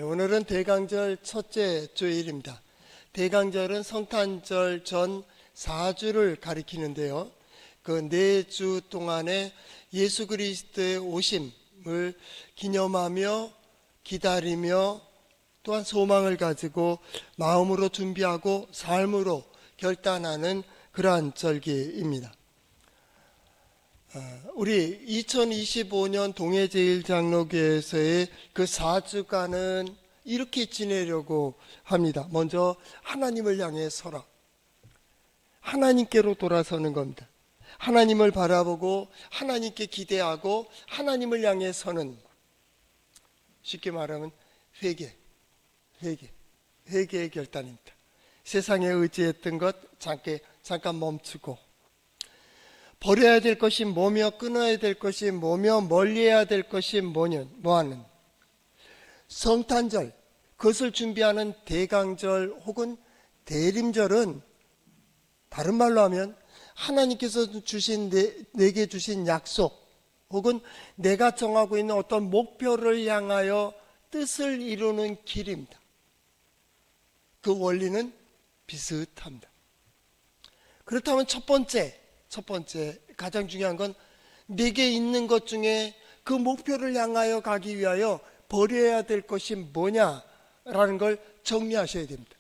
오늘은 대강절 첫째 주일입니다. 대강절은 성탄절 전 4주를 가리키는데요. 그 4주 동안에 예수 그리스도의 오심을 기념하며 기다리며 또한 소망을 가지고 마음으로 준비하고 삶으로 결단하는 그러한 절기입니다. 우리 2025년 동해제일장로교회에서의 그 4주간은 이렇게 지내려고 합니다. 먼저 하나님을 향해 서라. 하나님께로 돌아서는 겁니다. 하나님을 바라보고 하나님께 기대하고 하나님을 향해 서는, 쉽게 말하면 회개의 결단입니다. 세상에 의지했던 것 잠깐 멈추고, 버려야 될 것이 뭐며 끊어야 될 것이 뭐며 멀리해야 될 것이 뭐하는 성탄절, 그것을 준비하는 대강절 혹은 대림절은 다른 말로 하면 하나님께서 주신 내게 주신 약속 혹은 내가 정하고 있는 어떤 목표를 향하여 뜻을 이루는 길입니다. 그 원리는 비슷합니다. 그렇다면 첫 번째 가장 중요한 건 내게 있는 것 중에 그 목표를 향하여 가기 위하여 버려야 될 것이 뭐냐라는 걸 정리하셔야 됩니다.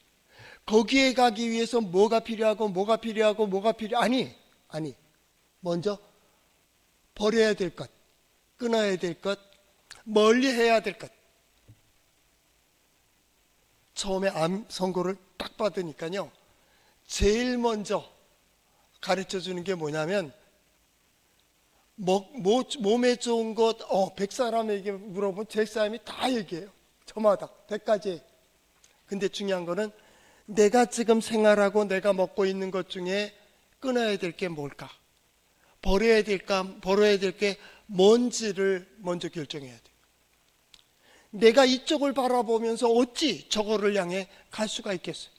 거기에 가기 위해서 뭐가 필요하고 아니 먼저 버려야 될 것, 끊어야 될 것, 멀리 해야 될 것. 처음에 암 선고를 딱 받으니까요, 제일 먼저 가르쳐 주는 게 뭐냐면, 몸에 좋은 것, 100사람에게 물어보면 100사람이 다 얘기해요. 저마다 100가지. 근데 중요한 거는 내가 지금 생활하고 내가 먹고 있는 것 중에 끊어야 될 게 뭘까? 버려야 될 게 뭔지를 먼저 결정해야 돼요. 내가 이쪽을 바라보면서 어찌 저거를 향해 갈 수가 있겠어요?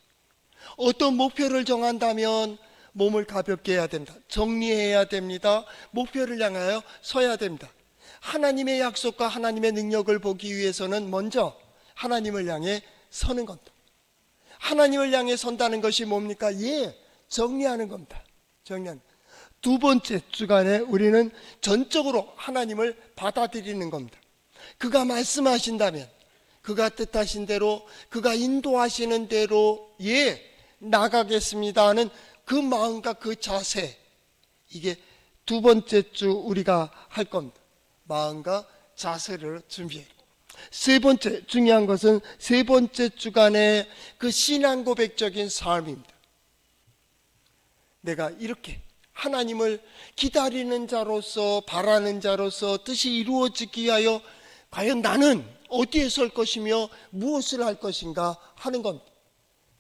어떤 목표를 정한다면 몸을 가볍게 해야 됩니다. 정리해야 됩니다. 목표를 향하여 서야 됩니다. 하나님의 약속과 하나님의 능력을 보기 위해서는 먼저 하나님을 향해 서는 겁니다. 하나님을 향해 선다는 것이 뭡니까? 정리하는 겁니다. 두 번째 주간에 우리는 전적으로 하나님을 받아들이는 겁니다. 그가 말씀하신다면, 그가 뜻하신 대로, 그가 인도하시는 대로 나가겠습니다 하는 그 마음과 그 자세, 이게 두 번째 주 우리가 할 겁니다. 마음과 자세를 준비해요. 세 번째, 중요한 것은 세 번째 주간의 그 신앙 고백적인 삶입니다. 내가 이렇게 하나님을 기다리는 자로서, 바라는 자로서 뜻이 이루어지기 위하여 과연 나는 어디에 설 것이며 무엇을 할 것인가 하는 겁니다.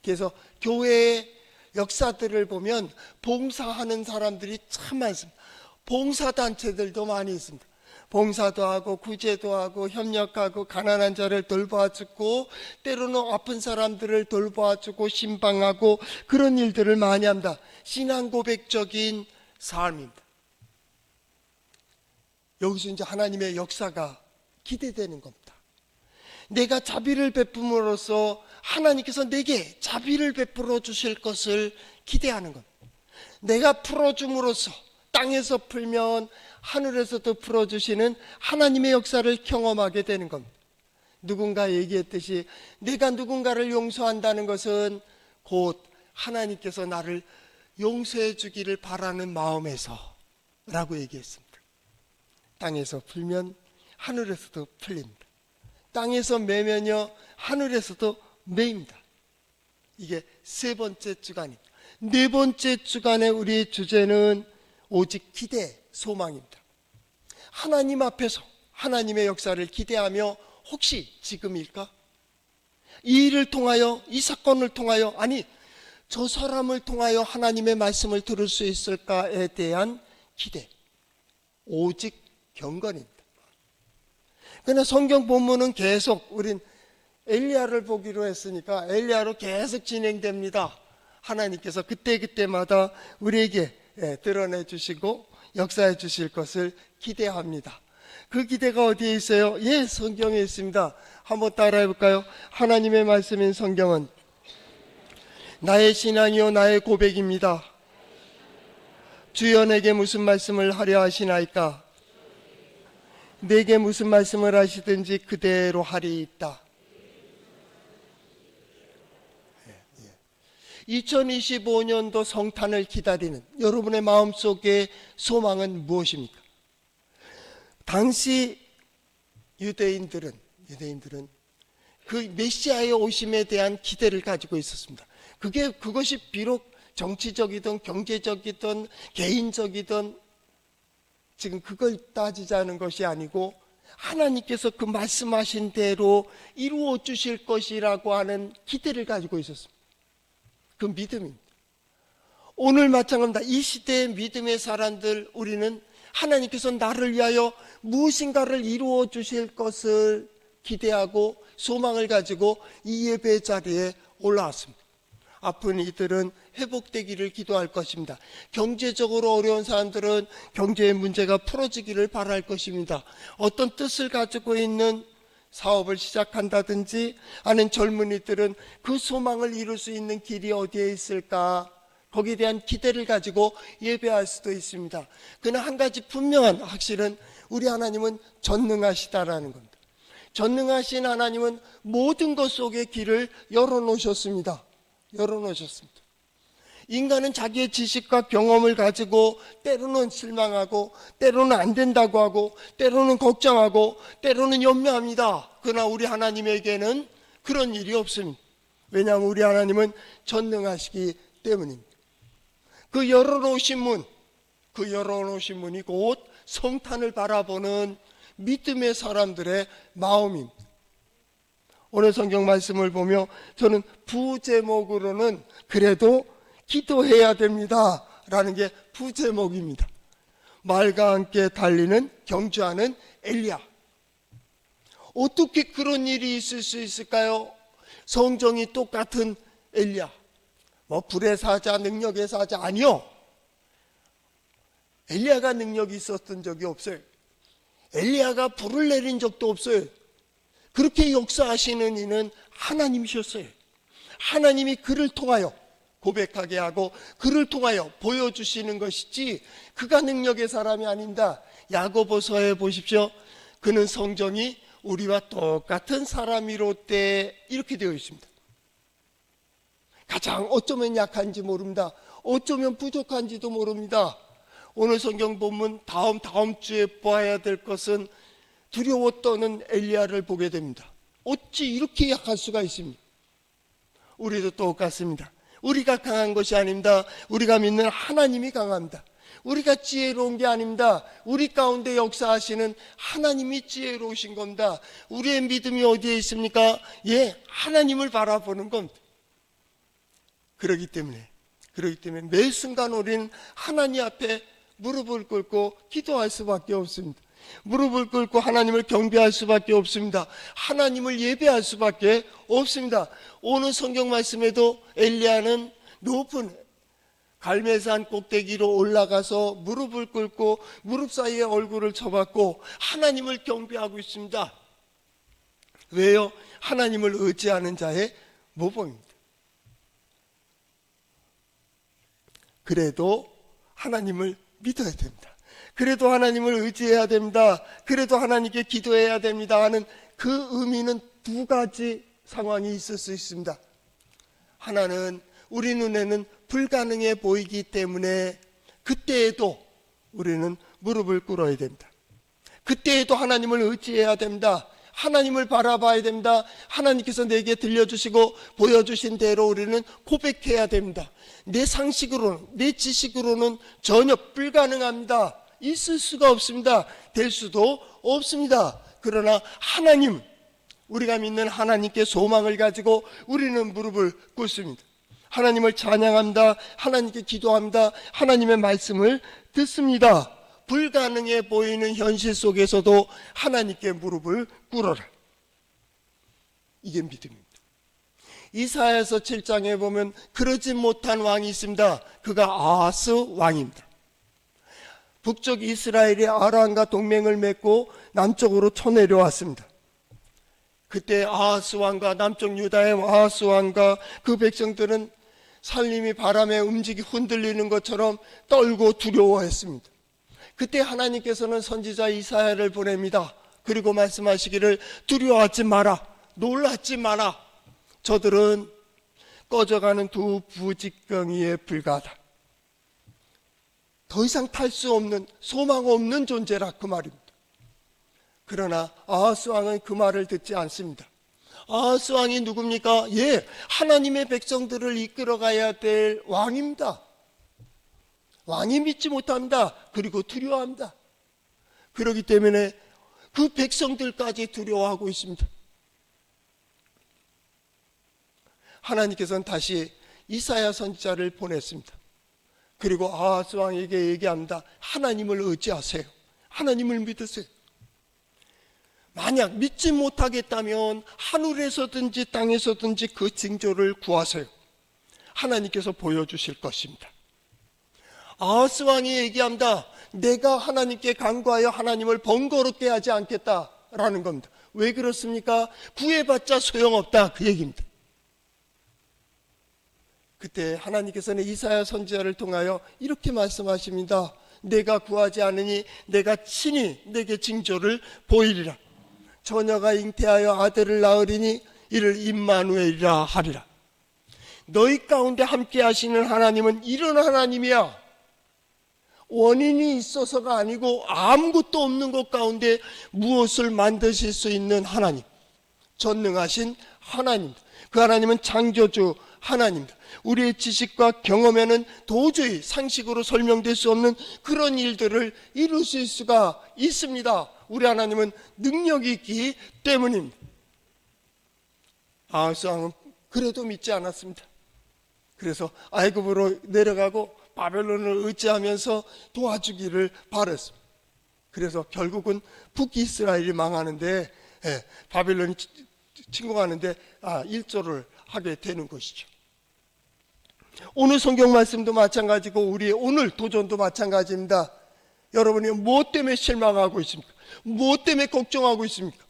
그래서 교회의 역사들을 보면 봉사하는 사람들이 참 많습니다. 봉사단체들도 많이 있습니다. 봉사도 하고 구제도 하고 협력하고 가난한 자를 돌봐주고 때로는 아픈 사람들을 돌봐주고 신방하고 그런 일들을 많이 합니다. 신앙 고백적인 삶입니다. 여기서 이제 하나님의 역사가 기대되는 겁니다. 내가 자비를 베품으로써 하나님께서 내게 자비를 베풀어 주실 것을 기대하는 겁니다. 내가 풀어줌으로써 땅에서 풀면 하늘에서도 풀어주시는 하나님의 역사를 경험하게 되는 겁니다. 누군가 얘기했듯이 내가 누군가를 용서한다는 것은 곧 하나님께서 나를 용서해 주기를 바라는 마음에서 라고 얘기했습니다. 땅에서 풀면 하늘에서도 풀립니다. 땅에서 매면요 하늘에서도 매입니다. 이게 세 번째 주간입니다. 네 번째 주간의 우리의 주제는 오직 기대, 소망입니다. 하나님 앞에서 하나님의 역사를 기대하며 혹시 지금일까? 이 일을 통하여, 이 사건을 통하여, 아니 저 사람을 통하여 하나님의 말씀을 들을 수 있을까에 대한 기대, 오직 경건입니다. 그러나 성경 본문은 계속, 우린 엘리야를 보기로 했으니까 엘리야로 계속 진행됩니다. 하나님께서 그때그때마다 우리에게 드러내 주시고 역사해 주실 것을 기대합니다. 그 기대가 어디에 있어요? 예, 성경에 있습니다. 한번 따라해 볼까요? 하나님의 말씀인 성경은 나의 신앙이요 나의 고백입니다. 주여 내게 무슨 말씀을 하려 하시나이까? 내게 무슨 말씀을 하시든지 그대로 하리이다. 2025년도 성탄을 기다리는 여러분의 마음속의 소망은 무엇입니까? 당시 유대인들은 그 메시아의 오심에 대한 기대를 가지고 있었습니다. 그것이 비록 정치적이든 경제적이든 개인적이든 지금 그걸 따지자는 것이 아니고 하나님께서 그 말씀하신 대로 이루어 주실 것이라고 하는 기대를 가지고 있었습니다. 그 믿음입니다. 오늘 마찬가지입니다. 이 시대의 믿음의 사람들, 우리는 하나님께서 나를 위하여 무엇인가를 이루어 주실 것을 기대하고 소망을 가지고 이 예배 자리에 올라왔습니다. 아픈 이들은 회복되기를 기도할 것입니다. 경제적으로 어려운 사람들은 경제의 문제가 풀어지기를 바랄 것입니다. 어떤 뜻을 가지고 있는 사업을 시작한다든지 하는 젊은이들은 그 소망을 이룰 수 있는 길이 어디에 있을까? 거기에 대한 기대를 가지고 예배할 수도 있습니다. 그러나 한 가지 분명한 확실은 우리 하나님은 전능하시다라는 겁니다. 전능하신 하나님은 모든 것 속에 길을 열어놓으셨습니다. 인간은 자기의 지식과 경험을 가지고 때로는 실망하고 때로는 안 된다고 하고 때로는 걱정하고 때로는 염려합니다. 그러나 우리 하나님에게는 그런 일이 없습니다. 왜냐하면 우리 하나님은 전능하시기 때문입니다. 그 열어놓으신 문이 곧 성탄을 바라보는 믿음의 사람들의 마음입니다. 오늘 성경 말씀을 보며 저는 부제목으로는 그래도 기도해야 됩니다 라는 게 부제목입니다. 말과 함께 달리는 경주하는 엘리야. 어떻게 그런 일이 있을 수 있을까요? 성정이 똑같은 엘리야, 불의 사자, 능력의 사자 아니요. 엘리야가 능력이 있었던 적이 없어요. 엘리야가 불을 내린 적도 없어요. 그렇게 역사하시는 이는 하나님이셨어요. 하나님이 그를 통하여 고백하게 하고 그를 통하여 보여주시는 것이지 그가 능력의 사람이 아닙니다. 야고보서에 보십시오. 그는 성정이 우리와 똑같은 사람이로되 이렇게 되어 있습니다. 가장 어쩌면 약한지 모릅니다. 어쩌면 부족한지도 모릅니다. 오늘 성경 본문 다음 주에 봐야 될 것은 두려워 떠는 엘리야를 보게 됩니다. 어찌 이렇게 약할 수가 있습니까? 우리도 똑같습니다. 우리가 강한 것이 아닙니다. 우리가 믿는 하나님이 강합니다. 우리가 지혜로운 게 아닙니다. 우리 가운데 역사하시는 하나님이 지혜로우신 겁니다. 우리의 믿음이 어디에 있습니까? 예, 하나님을 바라보는 겁니다. 그렇기 때문에 매 순간 우리는 하나님 앞에 무릎을 꿇고 기도할 수밖에 없습니다. 무릎을 꿇고 하나님을 경배할 수밖에 없습니다. 하나님을 예배할 수밖에 없습니다. 오늘 성경 말씀에도 엘리야는 높은 갈멜산 꼭대기로 올라가서 무릎을 꿇고 무릎 사이에 얼굴을 쳐박고 하나님을 경배하고 있습니다. 왜요? 하나님을 의지하는 자의 모범입니다. 그래도 하나님을 믿어야 됩니다. 그래도 하나님을 의지해야 됩니다. 그래도 하나님께 기도해야 됩니다 하는 그 의미는 두 가지 상황이 있을 수 있습니다. 하나는 우리 눈에는 불가능해 보이기 때문에 그때에도 우리는 무릎을 꿇어야 됩니다. 그때에도 하나님을 의지해야 됩니다. 하나님을 바라봐야 됩니다. 하나님께서 내게 들려주시고 보여주신 대로 우리는 고백해야 됩니다. 내 상식으로는, 내 지식으로는 전혀 불가능합니다. 있을 수가 없습니다. 될 수도 없습니다. 그러나 하나님, 우리가 믿는 하나님께 소망을 가지고 우리는 무릎을 꿇습니다. 하나님을 찬양합니다. 하나님께 기도합니다. 하나님의 말씀을 듣습니다. 불가능해 보이는 현실 속에서도 하나님께 무릎을 꿇어라. 이게 믿음입니다. 이사야서 7장에 보면 그러지 못한 왕이 있습니다. 그가 아하스 왕입니다. 북쪽 이스라엘이 아람과 동맹을 맺고 남쪽으로 쳐내려왔습니다. 그때 아하스 왕과 남쪽 유다의 아하스 왕과 그 백성들은 산림이 바람에 흔들리는 것처럼 떨고 두려워했습니다. 그때 하나님께서는 선지자 이사야를 보냅니다. 그리고 말씀하시기를 두려워하지 마라, 놀라지 마라. 저들은 꺼져가는 두 부직경이에 불과하다. 더 이상 탈 수 없는, 소망 없는 존재라, 그 말입니다. 그러나 아하스 왕은 그 말을 듣지 않습니다. 아하스 왕이 누굽니까? 하나님의 백성들을 이끌어가야 될 왕입니다. 왕이 믿지 못합니다. 그리고 두려워합니다. 그렇기 때문에 그 백성들까지 두려워하고 있습니다. 하나님께서는 다시 이사야 선지자를 보냈습니다. 그리고 아하스 왕에게 얘기합니다. 하나님을 의지하세요. 하나님을 믿으세요. 만약 믿지 못하겠다면 하늘에서든지 땅에서든지 그 징조를 구하세요. 하나님께서 보여주실 것입니다. 아하스 왕이 얘기합니다. 내가 하나님께 간구하여 하나님을 번거롭게 하지 않겠다라는 겁니다. 왜 그렇습니까? 구해봤자 소용없다, 그 얘기입니다. 그때 하나님께서는 이사야 선지자를 통하여 이렇게 말씀하십니다. 내가 구하지 않으니 내가 친히 내게 징조를 보이리라. 처녀가 잉태하여 아들을 낳으리니 이를 임마누엘이라 하리라. 너희 가운데 함께 하시는 하나님은 이런 하나님이야. 원인이 있어서가 아니고 아무것도 없는 것 가운데 무엇을 만드실 수 있는 하나님, 전능하신 하나님, 그 하나님은 창조주 하나님입니다. 우리의 지식과 경험에는 도저히 상식으로 설명될 수 없는 그런 일들을 이루실 수가 있습니다. 우리 하나님은 능력이 있기 때문입니다. 아하스 왕은 그래도 믿지 않았습니다. 그래서 애굽으로 내려가고 바벨론을 의지하면서 도와주기를 바랐습니다. 그래서 결국은 북이스라엘이 망하는데, 바벨론이 침공하는데 일조를 하게 되는 것이죠. 오늘 성경 말씀도 마찬가지고 우리의 오늘 도전도 마찬가지입니다. 여러분이 무엇 때문에 실망하고 있습니까? 무엇 때문에 걱정하고 있습니까?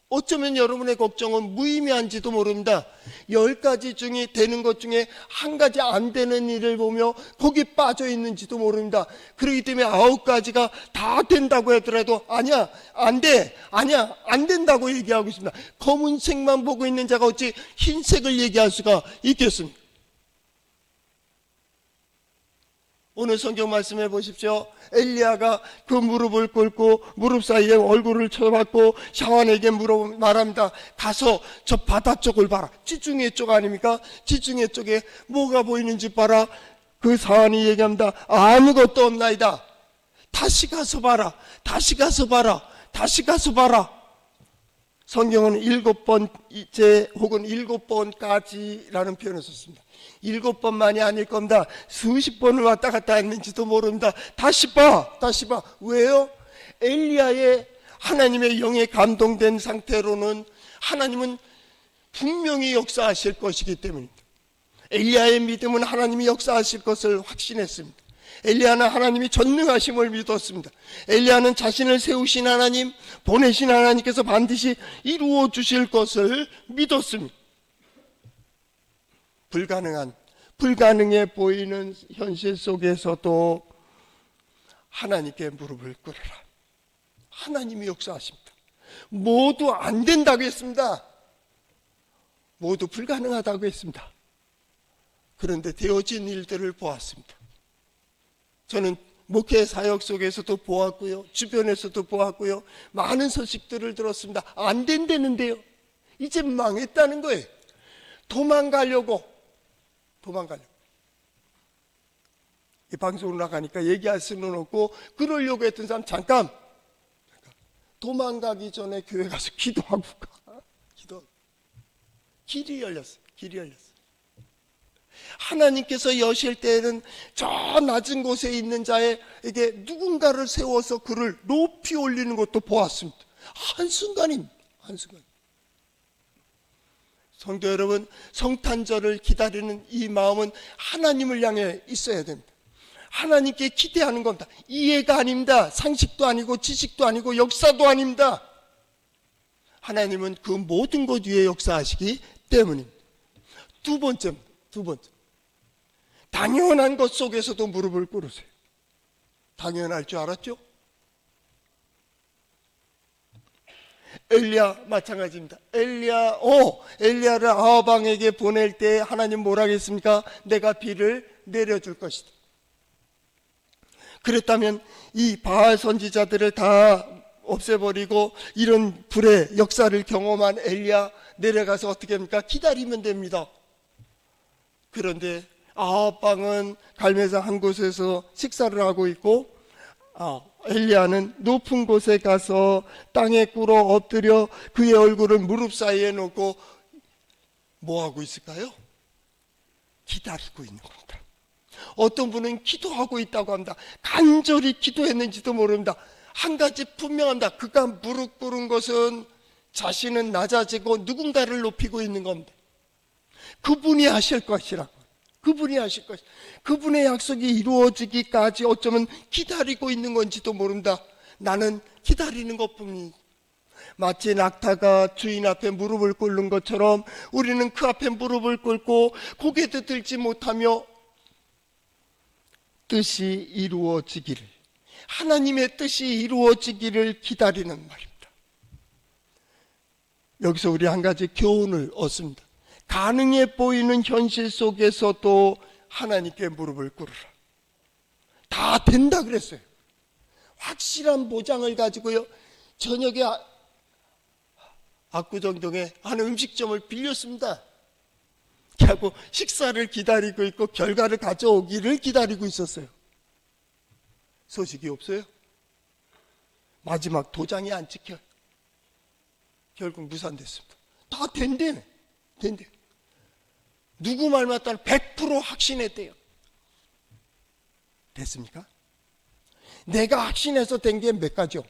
어쩌면 여러분의 걱정은 무의미한지도 모릅니다. 10가지 중에 되는 것 중에 한 가지 안 되는 일을 보며 거기 빠져 있는지도 모릅니다. 그렇기 때문에 9가지가 다 된다고 하더라도 아니야, 안 돼, 아니야, 안 된다고 얘기하고 있습니다. 검은색만 보고 있는 자가 어찌 흰색을 얘기할 수가 있겠습니까? 오늘 성경 말씀해 보십시오. 엘리야가 그 무릎을 꿇고 무릎 사이에 얼굴을 쳐박고 샤완에게 말합니다. 가서 저 바다 쪽을 봐라. 지중해 쪽 아닙니까? 지중해 쪽에 뭐가 보이는지 봐라. 그 사안이 얘기합니다. 아무것도 없나이다. 다시 가서 봐라. 다시 가서 봐라. 다시 가서 봐라. 성경은 7번째 혹은 7번까지라는 표현을 썼습니다. 7번만이 아닐 겁니다. 수십 번을 왔다 갔다 했는지도 모릅니다. 다시 봐, 다시 봐. 왜요? 엘리야의 하나님의 영에 감동된 상태로는 하나님은 분명히 역사하실 것이기 때문입니다. 엘리야의 믿음은 하나님이 역사하실 것을 확신했습니다. 엘리야는 하나님이 전능하심을 믿었습니다. 엘리야는 자신을 세우신 하나님, 보내신 하나님께서 반드시 이루어 주실 것을 믿었습니다. 불가능해 보이는 현실 속에서도 하나님께 무릎을 꿇어라. 하나님이 역사하십니다. 모두 안 된다고 했습니다. 모두 불가능하다고 했습니다. 그런데 되어진 일들을 보았습니다. 저는 목회 사역 속에서도 보았고요, 주변에서도 보았고요, 많은 소식들을 들었습니다. 안 된다는데요. 이제 망했다는 거예요. 도망가려고. 이 방송으로 나가니까 얘기할 수는 없고, 그러려고 했던 사람 잠깐 도망가기 전에 교회 가서 기도하고 가. 길이 열렸어요. 하나님께서 여실 때에는 저 낮은 곳에 있는 자에게 누군가를 세워서 그를 높이 올리는 것도 보았습니다. 한순간입니다. 성도 여러분, 성탄절을 기다리는 이 마음은 하나님을 향해 있어야 됩니다. 하나님께 기대하는 겁니다. 이해가 아닙니다. 상식도 아니고 지식도 아니고 역사도 아닙니다. 하나님은 그 모든 것 위에 역사하시기 때문입니다. 두 번째. 당연한 것 속에서도 무릎을 꿇으세요. 당연할 줄 알았죠? 엘리야 마찬가지입니다. 엘리야를 아합 왕에게 보낼 때 하나님 뭐라 했습니까? 내가 비를 내려줄 것이다. 그랬다면 이 바알 선지자들을 다 없애버리고 이런 불의 역사를 경험한 엘리야 내려가서 어떻게 합니까? 기다리면 됩니다. 그런데 아합 왕은 갈매산 한 곳에서 식사를 하고 있고 엘리야는 높은 곳에 가서 땅에 꿇어 엎드려 그의 얼굴을 무릎 사이에 놓고 뭐 하고 있을까요? 기다리고 있는 겁니다. 어떤 분은 기도하고 있다고 합니다. 간절히 기도했는지도 모릅니다. 한 가지 분명합니다. 그가 무릎 꿇은 것은 자신은 낮아지고 누군가를 높이고 있는 겁니다. 그분이 하실 것이라고. 그분이 하실 것. 그분의 약속이 이루어지기까지 어쩌면 기다리고 있는 건지도 모른다. 나는 기다리는 것뿐이니. 마치 낙타가 주인 앞에 무릎을 꿇는 것처럼 우리는 그 앞에 무릎을 꿇고 고개도 들지 못하며 뜻이 이루어지기를, 하나님의 뜻이 이루어지기를 기다리는 말입니다. 여기서 우리 한 가지 교훈을 얻습니다. 가능해 보이는 현실 속에서도 하나님께 무릎을 꿇으라. 다 된다 그랬어요. 확실한 보장을 가지고요. 저녁에 압구정동에 한 음식점을 빌렸습니다. 하고 식사를 기다리고 있고 결과를 가져오기를 기다리고 있었어요. 소식이 없어요. 마지막 도장이 안 찍혀요. 결국 무산됐습니다. 다 된대. 누구 말 맞다는 100% 확신했대요. 됐습니까? 내가 확신해서 된 게 몇 가지요?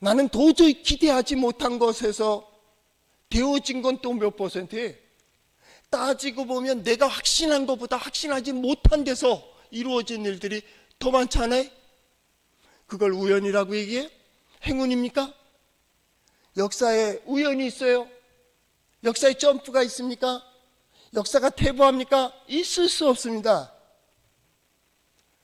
나는 도저히 기대하지 못한 것에서 되어진 건 또 몇 %예요? 따지고 보면 내가 확신한 것보다 확신하지 못한 데서 이루어진 일들이 더 많잖아요. 그걸 우연이라고 얘기해요? 행운입니까? 역사에 우연이 있어요? 역사에 점프가 있습니까? 역사가 퇴보합니까? 있을 수 없습니다.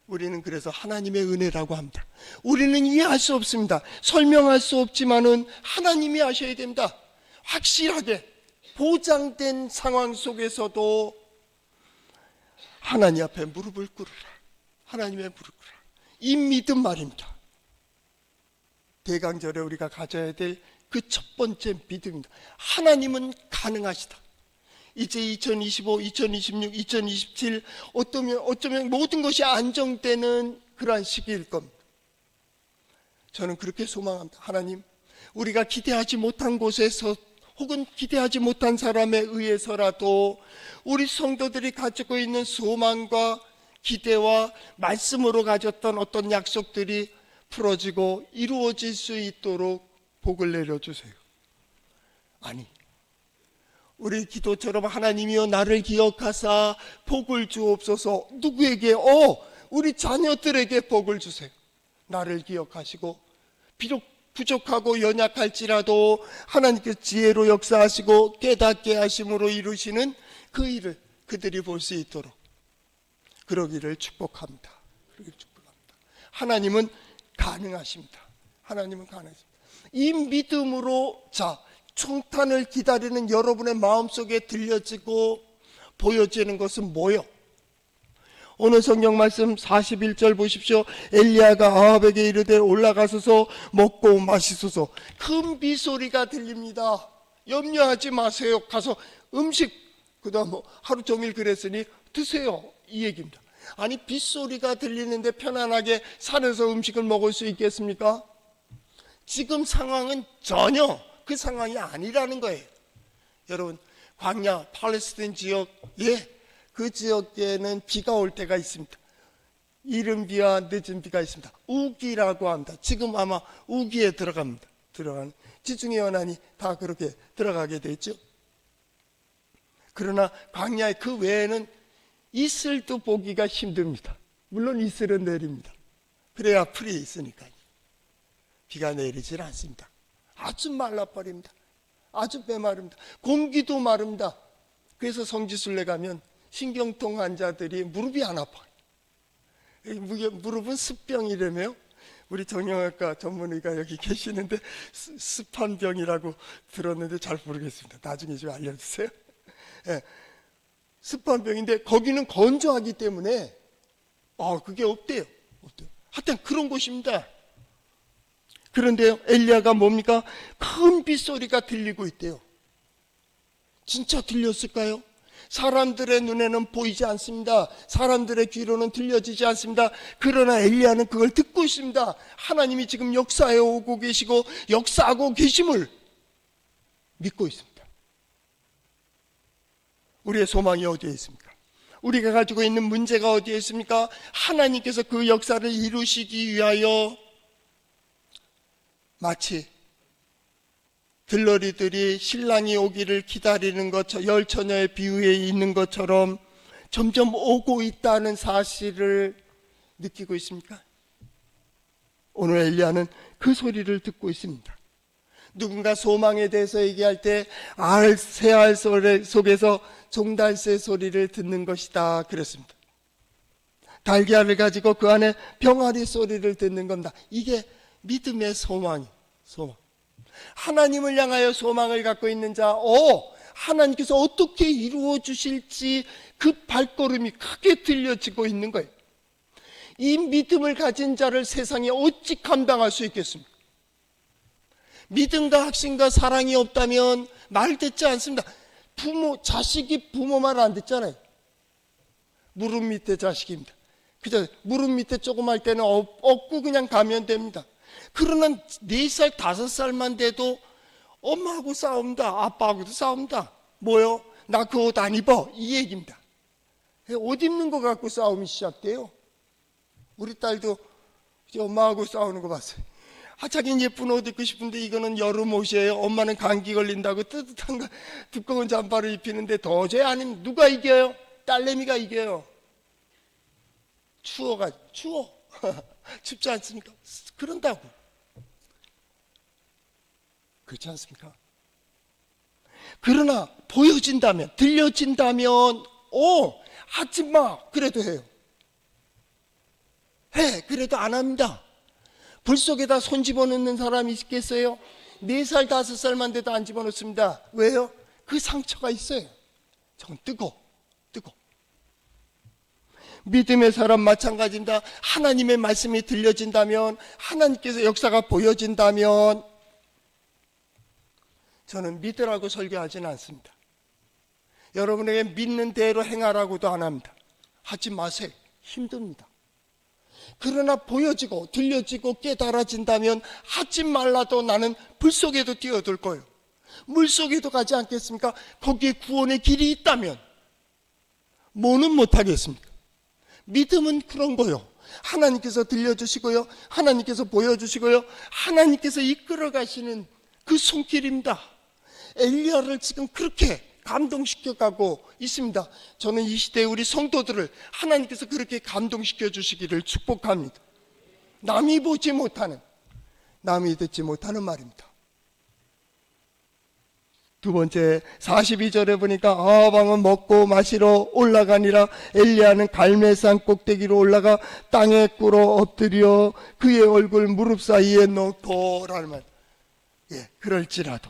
우리는 그래서 하나님의 은혜라고 합니다. 우리는 이해할 수 없습니다. 설명할 수 없지만은 하나님이 하셔야 됩니다. 확실하게 보장된 상황 속에서도 하나님 앞에 무릎을 꿇으라. 하나님의 무릎을 꿇으라. 이 믿음 말입니다. 대강절에 우리가 가져야 될 그 첫 번째 믿음입니다. 하나님은 가능하시다. 이제 2025, 2026, 2027 어쩌면 모든 것이 안정되는 그러한 시기일 겁니다. 저는 그렇게 소망합니다. 하나님, 우리가 기대하지 못한 곳에서 혹은 기대하지 못한 사람에 의해서라도 우리 성도들이 가지고 있는 소망과 기대와 말씀으로 가졌던 어떤 약속들이 풀어지고 이루어질 수 있도록 복을 내려주세요. 아니, 우리 기도처럼 하나님이여 나를 기억하사 복을 주옵소서. 누구에게? 우리 자녀들에게 복을 주세요. 나를 기억하시고 비록 부족하고 연약할지라도 하나님께서 지혜로 역사하시고 깨닫게 하심으로 이루시는 그 일을 그들이 볼 수 있도록 그러기를 축복합니다. 하나님은 가능하십니다. 하나님은 가능하십니다. 이 믿음으로 총탄을 기다리는 여러분의 마음속에 들려지고 보여지는 것은 뭐요? 오늘 성경 말씀 41절 보십시오. 엘리야가 아합에게 이르되 올라가소서 먹고 마시소서. 큰 비소리가 들립니다. 염려하지 마세요. 가서 음식 그다음 하루 종일 그랬으니 드세요. 이 얘기입니다. 아니 빗소리가 들리는데 편안하게 산에서 음식을 먹을 수 있겠습니까? 지금 상황은 전혀 그 상황이 아니라는 거예요. 여러분 광야 팔레스타인 지역 그 지역에는 비가 올 때가 있습니다. 이른 비와 늦은 비가 있습니다. 우기라고 합니다. 지금 아마 우기에 들어가는 지중해 연안이 다 그렇게 들어가게 되죠. 그러나 광야의 그 외에는 이슬도 보기가 힘듭니다. 물론 이슬은 내립니다. 그래야 풀이 있으니까요. 비가 내리질 않습니다. 아주 말라버립니다. 아주 메마릅니다. 공기도 마릅니다. 그래서 성지순례 가면 신경통 환자들이 무릎이 안 아파요. 무릎은 습병이라며요. 우리 정형외과 전문의가 여기 계시는데 습한병이라고 들었는데 잘 모르겠습니다. 나중에 좀 알려주세요. 예, 습한병인데 거기는 건조하기 때문에 그게 없대요. 하여튼 그런 곳입니다. 그런데요, 엘리야가 뭡니까? 큰 빗소리가 들리고 있대요. 진짜 들렸을까요? 사람들의 눈에는 보이지 않습니다. 사람들의 귀로는 들려지지 않습니다. 그러나 엘리야는 그걸 듣고 있습니다. 하나님이 지금 역사해 오고 계시고 역사하고 계심을 믿고 있습니다. 우리의 소망이 어디에 있습니까? 우리가 가지고 있는 문제가 어디에 있습니까? 하나님께서 그 역사를 이루시기 위하여 마치 들러리들이 신랑이 오기를 기다리는 것처럼, 열처녀의 비유에 있는 것처럼 점점 오고 있다는 사실을 느끼고 있습니까? 오늘 엘리야는 그 소리를 듣고 있습니다. 누군가 소망에 대해서 얘기할 때 새알 속에서 종달새 소리를 듣는 것이다 그랬습니다. 달걀을 가지고 그 안에 병아리 소리를 듣는 겁니다. 이게 믿음의 소망. 하나님을 향하여 소망을 갖고 있는 자, 하나님께서 어떻게 이루어 주실지 그 발걸음이 크게 들려지고 있는 거예요. 이 믿음을 가진 자를 세상에 어찌 감당할 수 있겠습니까? 믿음과 확신과 사랑이 없다면 말 듣지 않습니다. 자식이 부모 말 안 듣잖아요. 무릎 밑에 자식입니다. 그죠? 무릎 밑에 조금 할 때는 업고 그냥 가면 됩니다. 그러나 4살, 5살만 돼도 엄마하고 싸웁니다. 아빠하고도 싸웁니다. 뭐요? 나 그 옷 안 입어. 이 얘기입니다. 옷 입는 거 갖고 싸움이 시작돼요. 우리 딸도 엄마하고 싸우는 거 봤어요. 자기는 예쁜 옷 입고 싶은데 이거는 여름 옷이에요. 엄마는 감기 걸린다고 뜨뜻한 거 두꺼운 잠바를 입히는데 도저히 아니면 누가 이겨요? 딸내미가 이겨요. 추워. 춥지 않습니까? 그런다고. 그렇지 않습니까? 그러나 보여진다면, 들려진다면 하지마 그래도 해요. 그래도 안 합니다. 불 속에다 손 집어넣는 사람이 있겠어요? 4살, 5살만 돼도 안 집어넣습니다. 왜요? 그 상처가 있어요. 저건 뜨거. 믿음의 사람 마찬가지입니다. 하나님의 말씀이 들려진다면, 하나님께서 역사가 보여진다면, 저는 믿으라고 설교하지는 않습니다. 여러분에게 믿는 대로 행하라고도 안 합니다. 하지 마세요. 힘듭니다. 그러나 보여지고 들려지고 깨달아진다면 하지 말라도 나는 불 속에도 뛰어들 거예요. 물 속에도 가지 않겠습니까? 거기에 구원의 길이 있다면 뭐는 못하겠습니까? 믿음은 그런 거요. 하나님께서 들려주시고요, 하나님께서 보여주시고요, 하나님께서 이끌어 가시는 그 손길입니다. 엘리야를 지금 그렇게 감동시켜가고 있습니다. 저는 이 시대에 우리 성도들을 하나님께서 그렇게 감동시켜 주시기를 축복합니다. 남이 보지 못하는, 남이 듣지 못하는 말입니다. 두 번째, 42절에 보니까 아하방은 먹고 마시러 올라가니라. 엘리야는 갈멜산 꼭대기로 올라가 땅에 꿇어 엎드려 그의 얼굴 무릎 사이에 놓고 라는 말. 그럴지라도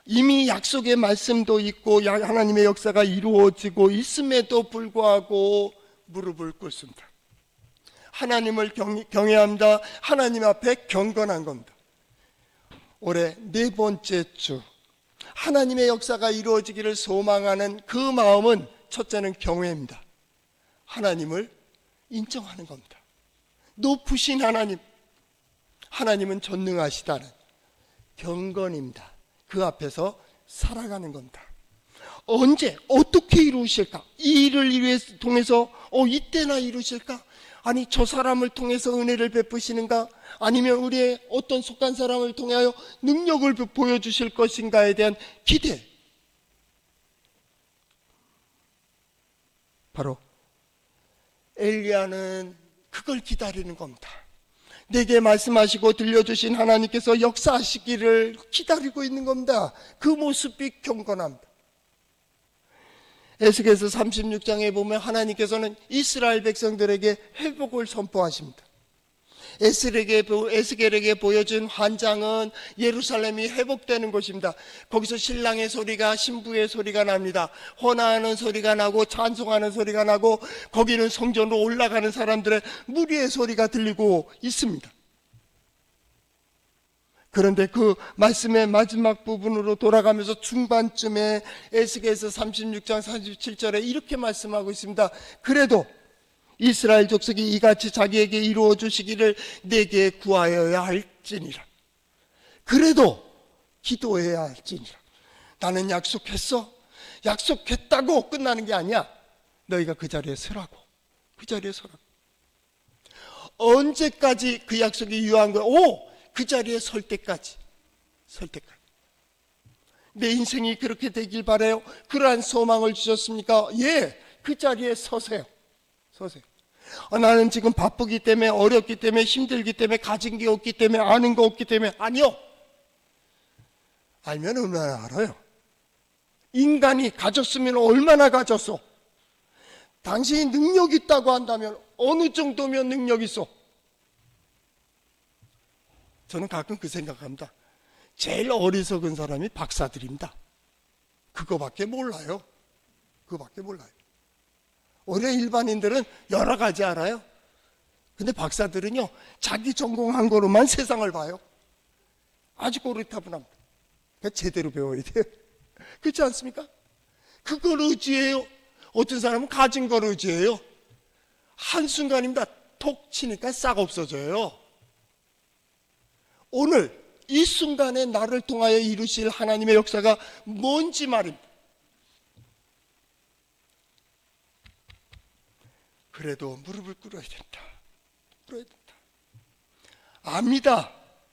이미 약속의 말씀도 있고 하나님의 역사가 이루어지고 있음에도 불구하고 무릎을 꿇습니다. 하나님을 경외합니다. 하나님 앞에 경건한 겁니다. 올해 4번째 주, 하나님의 역사가 이루어지기를 소망하는 그 마음은 첫째는 경외입니다. 하나님을 인정하는 겁니다. 높으신 하나님, 하나님은 전능하시다는 경건입니다. 그 앞에서 살아가는 겁니다. 언제 어떻게 이루실까? 이 일을 통해서 이때나 이루실까? 아니 저 사람을 통해서 은혜를 베푸시는가? 아니면 우리의 어떤 속한 사람을 통하여 능력을 보여주실 것인가에 대한 기대. 바로 엘리야는 그걸 기다리는 겁니다. 내게 말씀하시고 들려주신 하나님께서 역사하시기를 기다리고 있는 겁니다. 그 모습이 경건합니다. 에스겔서 36장에 보면 하나님께서는 이스라엘 백성들에게 회복을 선포하십니다. 에스겔에게 보여준 환장은 예루살렘이 회복되는 곳입니다. 거기서 신랑의 소리가 신부의 소리가 납니다. 헌화하는 소리가 나고 찬송하는 소리가 나고 거기는 성전으로 올라가는 사람들의 무리의 소리가 들리고 있습니다. 그런데 그 말씀의 마지막 부분으로 돌아가면서 중반쯤에 에스겔서 36장 37절에 이렇게 말씀하고 있습니다. 그래도 이스라엘 족속이 이같이 자기에게 이루어 주시기를 내게 구하여야 할지니라. 그래도 기도해야 할지니라. 나는 약속했어. 약속했다고 끝나는 게 아니야. 너희가 그 자리에 서라고. 그 자리에 서라고. 언제까지 그 약속이 유효한 거야? 그 자리에 설 때까지. 설 때까지. 내 인생이 그렇게 되길 바라요. 그러한 소망을 주셨습니까? 예, 그 자리에 서세요. 서세요. 나는 지금 바쁘기 때문에, 어렵기 때문에, 힘들기 때문에, 가진 게 없기 때문에, 아는 거 없기 때문에. 아니요. 알면 얼마나 알아요. 인간이 가졌으면 얼마나 가졌어. 당신이 능력 있다고 한다면 어느 정도면 능력 있어. 저는 가끔 그 생각합니다. 제일 어리석은 사람이 박사들입니다. 그거밖에 몰라요. 그거밖에 몰라요. 원래 일반인들은 여러 가지 알아요. 근데 박사들은요, 자기 전공한 거로만 세상을 봐요. 아주 고리타분합니다. 그러니까 제대로 배워야 돼요. 그렇지 않습니까? 그걸 의지해요. 어떤 사람은 가진 걸 의지해요. 한순간입니다. 톡 치니까 싹 없어져요. 오늘 이 순간에 나를 통하여 이루실 하나님의 역사가 뭔지 말입니다. 그래도 무릎을 꿇어야 된다. 꿇어야 된다.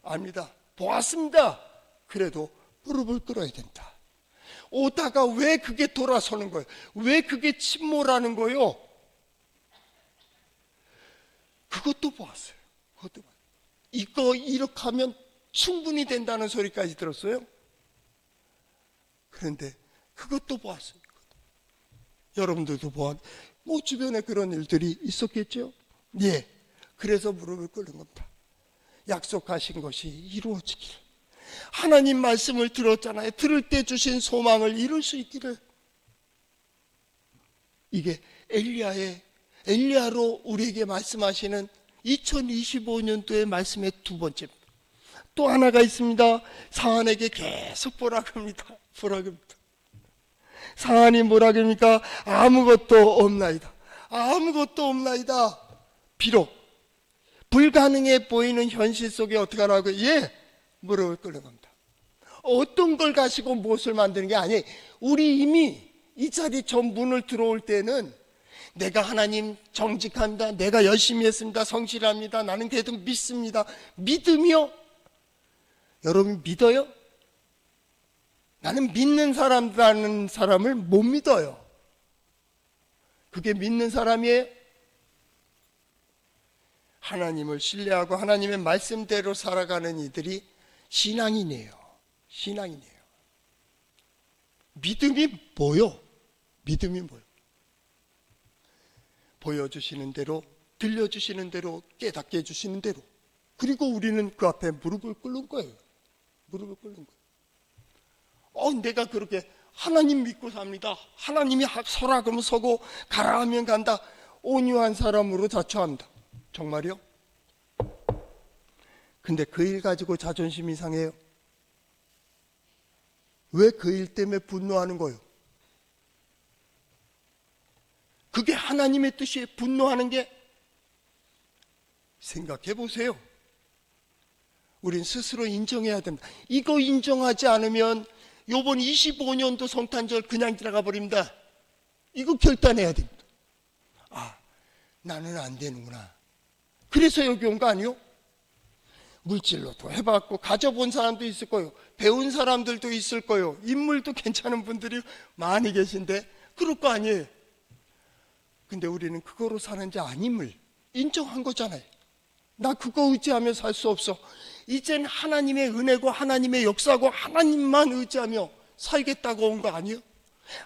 압니다. 보았습니다. 그래도 무릎을 꿇어야 된다. 오다가 왜 그게 돌아서는 거예요? 왜 그게 침몰하는 거예요? 그것도 보았어요. 그것도 보았어요. 이거 이렇게 하면 충분히 된다는 소리까지 들었어요. 그런데 그것도 보았어요. 여러분들도 주변에 그런 일들이 있었겠죠? 예. 그래서 무릎을 꿇는 겁니다. 약속하신 것이 이루어지기를. 하나님 말씀을 들었잖아요. 들을 때 주신 소망을 이룰 수 있기를. 이게 엘리야로 우리에게 말씀하시는 2025년도의 말씀의 두 번째입니다. 또 하나가 있습니다. 사안에게 계속 보라고 합니다. 보라고 합니다. 사안이 뭐라 그럽니까? 아무것도 없나이다. 아무것도 없나이다. 비록 불가능해 보이는 현실 속에 어떻게 하라고? 예, 무릎을 꿇어갑니다. 어떤 걸 가지고 무엇을 만드는 게 아니에요. 우리 이미 이 자리 저 문을 들어올 때는 내가 하나님 정직합니다. 내가 열심히 했습니다. 성실합니다. 나는 그래도 믿습니다. 믿으며 여러분 믿어요? 나는 믿는 사람이라는 사람을 못 믿어요. 그게 믿는 사람이에요? 하나님을 신뢰하고 하나님의 말씀대로 살아가는 이들이 신앙인이에요. 신앙인이에요. 믿음이 뭐요? 믿음이 뭐요? 보여주시는 대로, 들려주시는 대로, 깨닫게 해주시는 대로. 그리고 우리는 그 앞에 무릎을 꿇는 거예요. 무릎을 꿇는 거예요. 내가 그렇게 하나님 믿고 삽니다. 하나님이 서라 그러면 서고 가라 하면 간다. 온유한 사람으로 자처합니다. 정말요? 근데 그 일 가지고 자존심이 상해요. 왜 그 일 때문에 분노하는 거예요? 그게 하나님의 뜻이에요. 분노하는 게. 생각해 보세요. 우린 스스로 인정해야 됩니다. 이거 인정하지 않으면 요번 25년도 성탄절 그냥 지나가 버립니다. 이거 결단해야 됩니다. 나는 안 되는구나. 그래서 여기 온 거 아니요? 물질로도 해봤고 가져본 사람도 있을 거예요. 배운 사람들도 있을 거예요. 인물도 괜찮은 분들이 많이 계신데 그럴 거 아니에요. 근데 우리는 그거로 사는지 아님을 인정한 거잖아요. 나 그거 의지하며 살 수 없어. 이젠 하나님의 은혜고 하나님의 역사고 하나님만 의지하며 살겠다고 온 거 아니에요?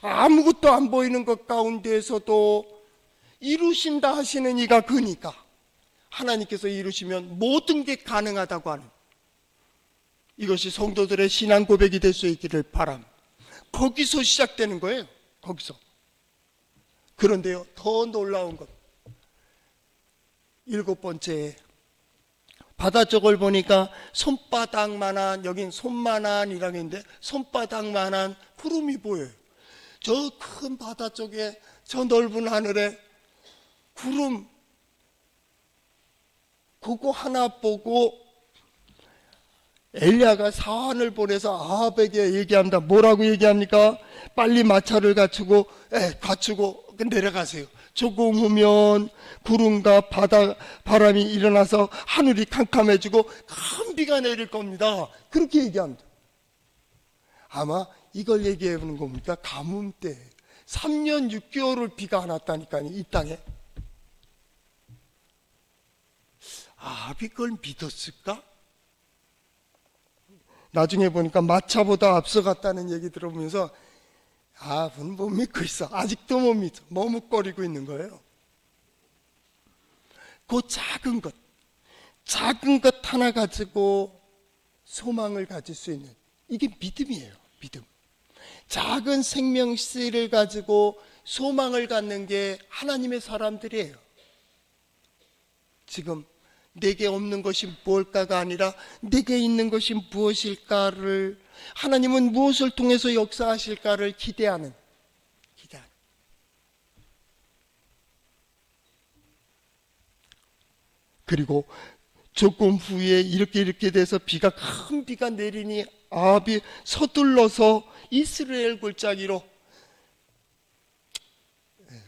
아무것도 안 보이는 것 가운데에서도 이루신다 하시는 이가 그니까 하나님께서 이루시면 모든 게 가능하다고 하는, 이것이 성도들의 신앙 고백이 될 수 있기를 바랍니다. 거기서 시작되는 거예요. 거기서. 그런데요, 더 놀라운 것, 7번째, 바다 쪽을 보니까 손바닥만한, 여긴 손만한이라고 했는데 손바닥만한 구름이 보여요. 저 큰 바다 쪽에, 저 넓은 하늘에 구름, 그거 하나 보고 엘리야가 사환을 보내서 아합에게 얘기합니다. 뭐라고 얘기합니까? 빨리 마차를 갖추고 내려가세요. 조금 후면 구름과 바람이 일어나서 하늘이 캄캄해지고 큰 비가 내릴 겁니다. 그렇게 얘기합니다. 아마 이걸 얘기해 보는 겁니까? 가뭄 때 3년 6개월을 비가 안 왔다니까요, 이 땅에. 아합이 그걸 믿었을까? 나중에 보니까 마차보다 앞서갔다는 얘기 들어보면서 아합은 못 믿고 있어. 아직도 못 믿어. 머뭇거리고 있는 거예요. 그 작은 것 하나 가지고 소망을 가질 수 있는, 이게 믿음이에요. 믿음. 작은 생명씨를 가지고 소망을 갖는 게 하나님의 사람들이에요. 지금 내게 없는 것이 뭘까가 아니라 내게 있는 것이 무엇일까를, 하나님은 무엇을 통해서 역사하실까를 기대하는. 그리고 조금 후에 이렇게 돼서 큰 비가 내리니 아합이 서둘러서 이스라엘 골짜기로,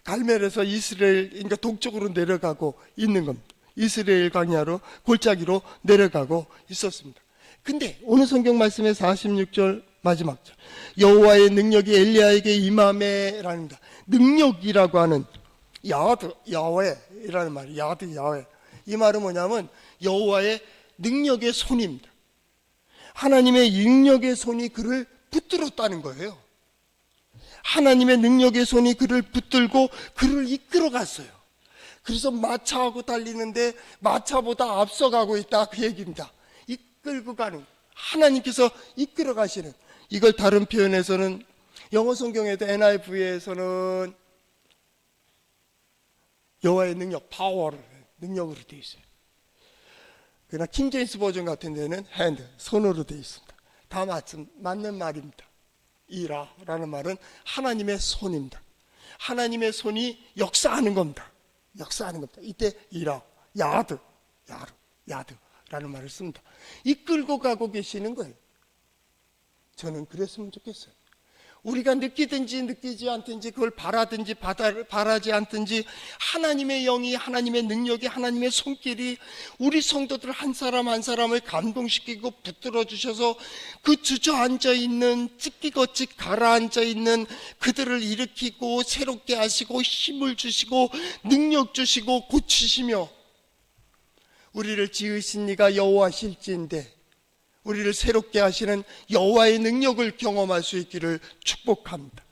갈멜에서 이스라엘, 그러니까 동쪽으로 내려가고 있는 겁니다. 이스라엘 광야로, 골짜기로 내려가고 있었습니다. 근데 오늘 성경 말씀의 46절 마지막 절, 여호와의 능력이 엘리야에게 임하매라는 겁니다. 능력이라고 하는 야드, 야훼이라는 말이에요. 야드, 야훼. 이 말은 뭐냐면 여호와의 능력의 손입니다. 하나님의 능력의 손이 그를 붙들었다는 거예요. 하나님의 능력의 손이 그를 붙들고 그를 이끌어 갔어요. 그래서 마차하고 달리는데 마차보다 앞서가고 있다, 그 얘기입니다. 이끌고 가는, 하나님께서 이끌어 가시는. 이걸 다른 표현에서는, 영어 성경에도 NIV에서는 여호와의 능력, 파워를 능력으로 되어 있어요. 그러나 킹제임스 버전 같은 데는 hand, 손으로 되어 있습니다. 다 맞는 말입니다. 이라라는 말은 하나님의 손입니다. 하나님의 손이 역사하는 겁니다. 역사하는 겁니다. 이때 이라, 야드라는 말을 씁니다. 이끌고 가고 계시는 거예요. 저는 그랬으면 좋겠어요. 우리가 느끼든지 느끼지 않든지, 그걸 바라든지 바라지 않든지, 하나님의 영이, 하나님의 능력이, 하나님의 손길이 우리 성도들 한 사람 한 사람을 감동시키고 붙들어 주셔서 그 주저앉아 있는, 찢기거치 가라앉아 있는 그들을 일으키고 새롭게 하시고 힘을 주시고 능력 주시고 고치시며, 우리를 지으신 이가 여호와실지인데 우리를 새롭게 하시는 여호와의 능력을 경험할 수 있기를 축복합니다.